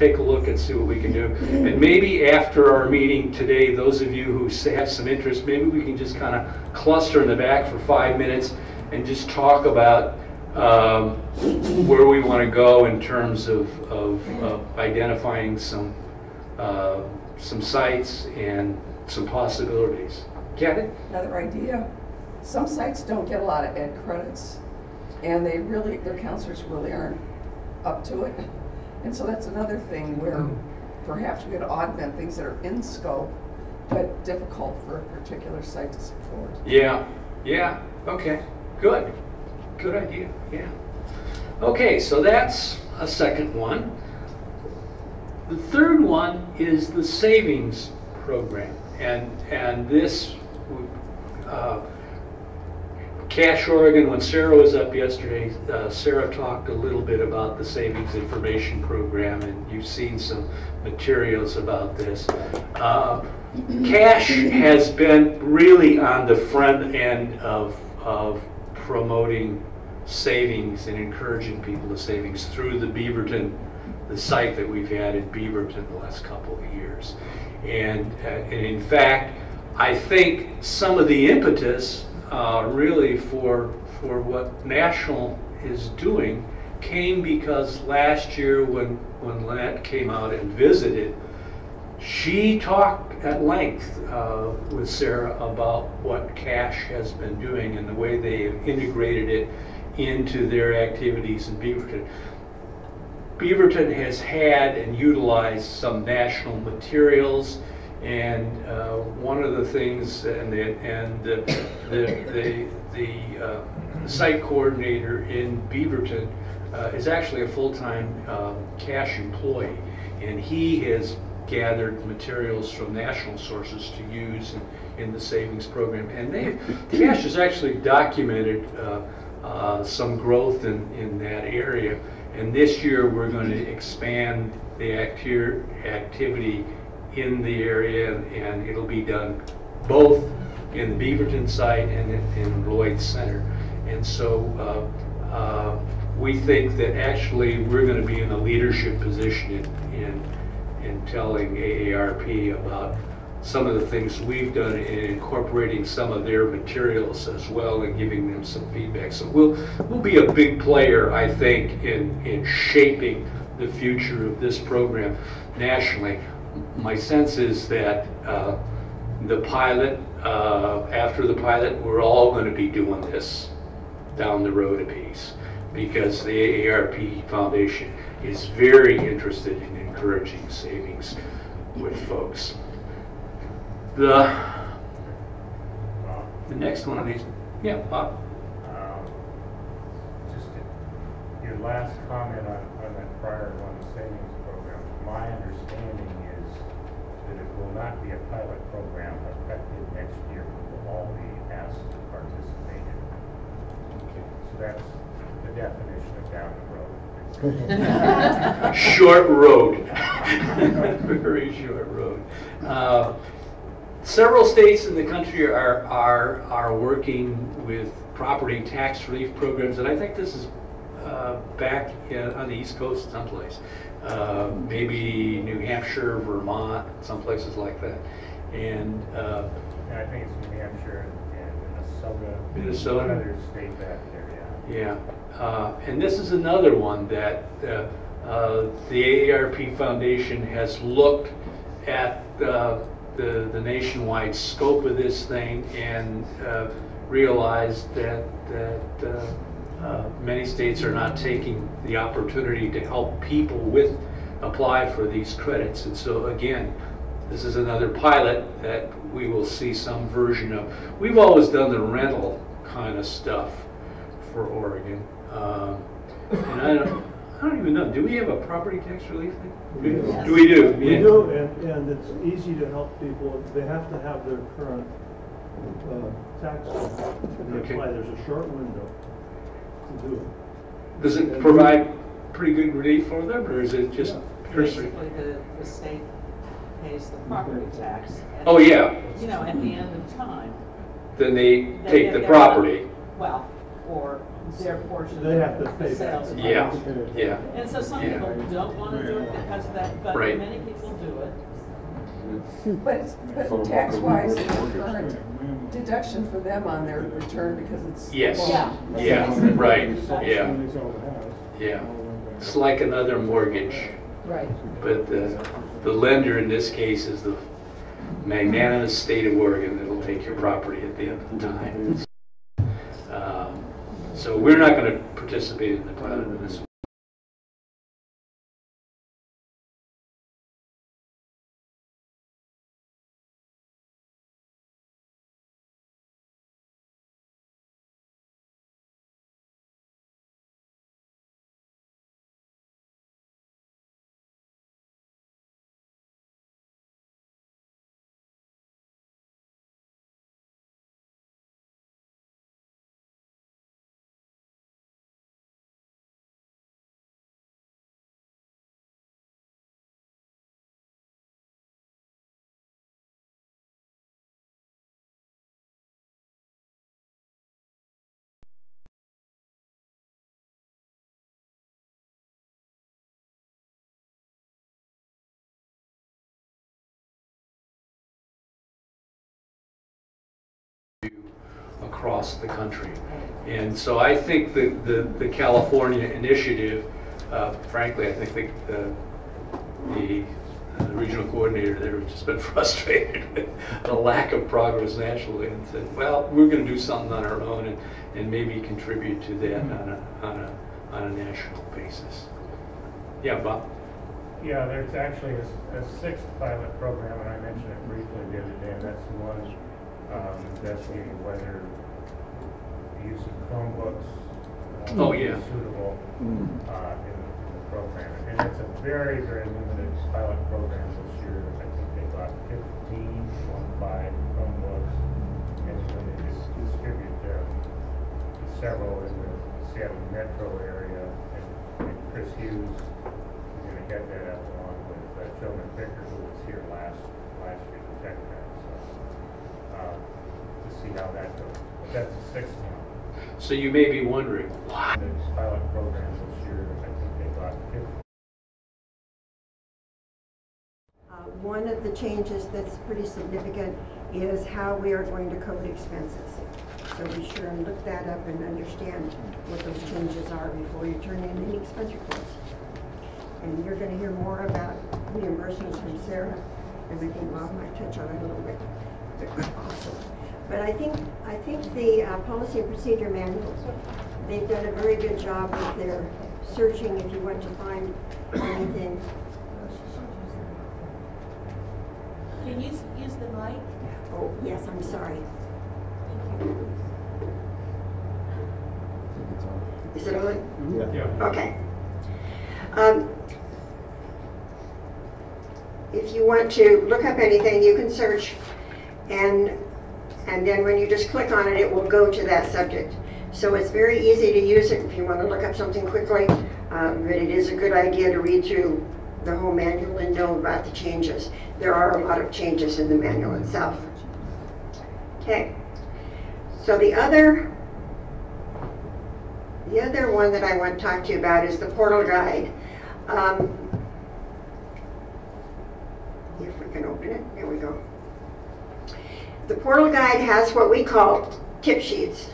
take a look and see what we can do. And maybe after our meeting today, those of you who have some interest, maybe we can just kind of cluster in the back for 5 minutes and just talk about where we want to go in terms of identifying some sites and some possibilities. Kathy? Another idea. Some sites don't get a lot of ed credits, and their counselors really aren't up to it. And so that's another thing where perhaps we could augment things that are in scope, but difficult for a particular site to support. Yeah, okay, good idea, yeah. Okay, so that's a second one. The third one is the savings program, and this, Cash Oregon, when Sarah was up yesterday, Sarah talked a little bit about the Savings Information Program, and you've seen some materials about this. Cash has been really on the front end of promoting savings and encouraging people to savings through the Beaverton, the site that we've had in Beaverton the last couple of years. And in fact, I think some of the impetus really for what National is doing came because last year when Lynette came out and visited, she talked at length with Sarah about what Cash has been doing and the way they have integrated it into their activities in Beaverton. Beaverton has had and utilized some national materials, and one of the things, the site coordinator in Beaverton is actually a full-time Cash employee, and he has gathered materials from national sources to use in the savings program. And Cash has actually documented some growth in that area. And this year we're going to expand the activity in the area, and it'll be done both in the Beaverton site and in Lloyd Center. And so we think that actually we're going to be in a leadership position in telling AARP about some of the things we've done in incorporating some of their materials as well and giving them some feedback. So we'll be a big player, I think, in shaping the future of this program nationally. My sense is that the pilot, after the pilot, we're all going to be doing this down the road a piece, because the AARP Foundation is very interested in encouraging savings with folks. The next one of these, yeah, Bob. Just your last comment on that prior one, the savings program. My understanding is that it will not be a pilot program effective next year. We will all be asked to participate in it. Okay. So that's the definition of down the road. Short road. Very short road. Several states in the country are working with property tax relief programs, and I think this is back on the East Coast someplace. Maybe New Hampshire, Vermont, some places like that. And I think it's New Hampshire and Minnesota. One other state back there, yeah. Yeah. And this is another one that the AARP Foundation has looked at the nationwide scope of this thing and realized that many states are not taking the opportunity to help people apply for these credits. And so again, this is another pilot that we will see some version of. We've always done the rental kind of stuff for Oregon. And I don't even know, do we have a property tax relief thing? Yes. Do we do? We do, and it's easy to help people. They have to have their current tax to apply. There's a short window to do it. Does it provide pretty good relief for them, or is it just cursory? Basically, the state pays the property tax. Oh, yeah. You know, at the end of time. Then they take the property. Well, or their portion They have to of pay the back. sales. Yeah, yeah, And so some Yeah. people don't want to do it because of that, but Right. many people do it. But tax-wise, it's a current deduction for them on their return because it's. yes, Yeah. yeah, right, yeah, When they sell the house. yeah. It's like another mortgage, Right. but the lender in this case is the magnanimous state of Oregon that'll take your property at the end of the time. So we're not going to participate in the pilot in this. Across the country. And so I think that the California initiative, frankly, I think the regional coordinator there has just been frustrated with the lack of progress nationally and said, well, we're going to do something on our own and maybe contribute to that on a national basis. Yeah, Bob? Yeah, there's actually a sixth pilot program, and I mentioned it briefly the other day, and that's the one investigating whether the use of Chromebooks Oh, yeah. is suitable in the program. And it's a very, very limited pilot program this year. I think they got 15 Chromebooks, and it's going to distribute them to several in the Seattle metro area. And Chris Hughes is going to head that up along with Tillman Picker, who was here last year to check that. So to see how that goes. But that's the sixth one. So you may be wondering, why? This pilot program this year, I think they got 15. One of the changes that's pretty significant is how we are going to code expenses. So be sure and look that up and understand what those changes are before you turn in any expense reports. And you're going to hear more about reimbursements from Sarah, and I think Bob might touch on it a little bit also. But I think the policy and procedure manuals, they've done a very good job with their searching if you want to find anything. Can you use the mic? Oh, yes, I'm sorry. Is it on? Yeah. Okay. If you want to look up anything, you can search, and then when you just click on it, it will go to that subject. So it's very easy to use it if you want to look up something quickly, but it is a good idea to read through the whole manual and know about the changes. There are a lot of changes in the manual itself. Okay. So the other one that I want to talk to you about is the portal guide. If we can open it, there we go. The portal guide has what we call tip sheets.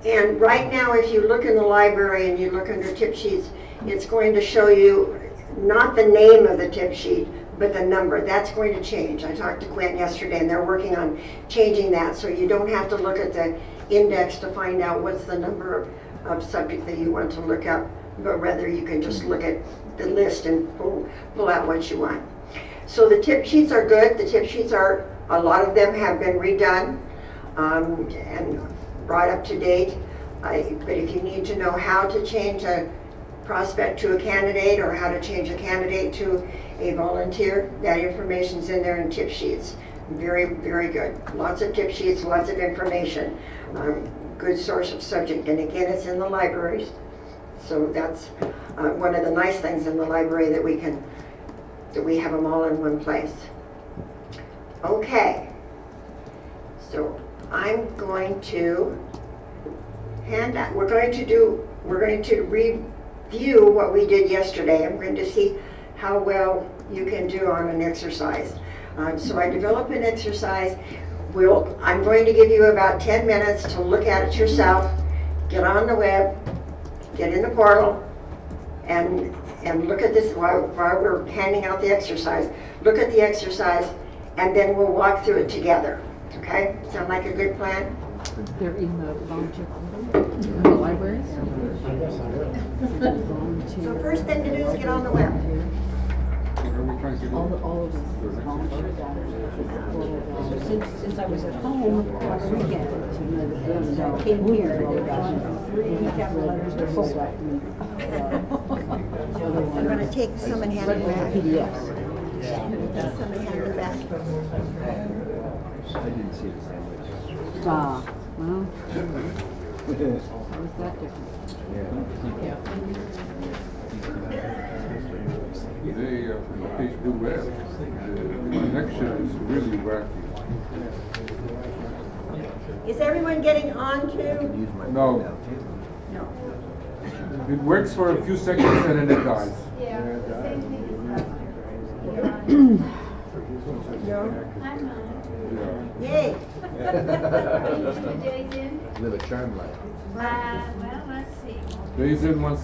And right now, if you look in the library and you look under tip sheets, it's going to show you not the name of the tip sheet, but the number. That's going to change. I talked to Gwen yesterday, and they're working on changing that, so you don't have to look at the index to find out what's the number of subject that you want to look up, but rather you can just look at the list and pull out what you want. So the tip sheets are good. The tip sheets are, a lot of them have been redone and brought up to date. But if you need to know how to change a prospect to a candidate or how to change a candidate to a volunteer, that information's in there in tip sheets. Very, very good. Lots of tip sheets, lots of information. Good source of subject, and again, it's in the libraries. So that's one of the nice things in the library, that we have them all in one place. Okay, so I'm going to handout. We're going to review what we did yesterday. I'm going to see how well you can do on an exercise. So I develop an exercise. I'm going to give you about 10 minutes to look at it yourself, get on the web, get in the portal, and look at this while we're handing out the exercise. Look at the exercise, and then we'll walk through it together. Okay? Sound like a good plan? They're in the volunteer in the library. So first thing to do is get on the web. All of us volunteer since I was at home last weekend, I came here. We got letters to full. I'm going to take some and hand it back. PDFs. Some and hand it back. I didn't see the sandwich. Well, how is that different? The web, the connection is really wacky. Is everyone getting on to? Use my No. phone now, too. No. It works for a few seconds and then it dies. Yeah, the same thing No? I'm on Yay. it. Days in? Live a charmed life. Well, let's see. Days in once a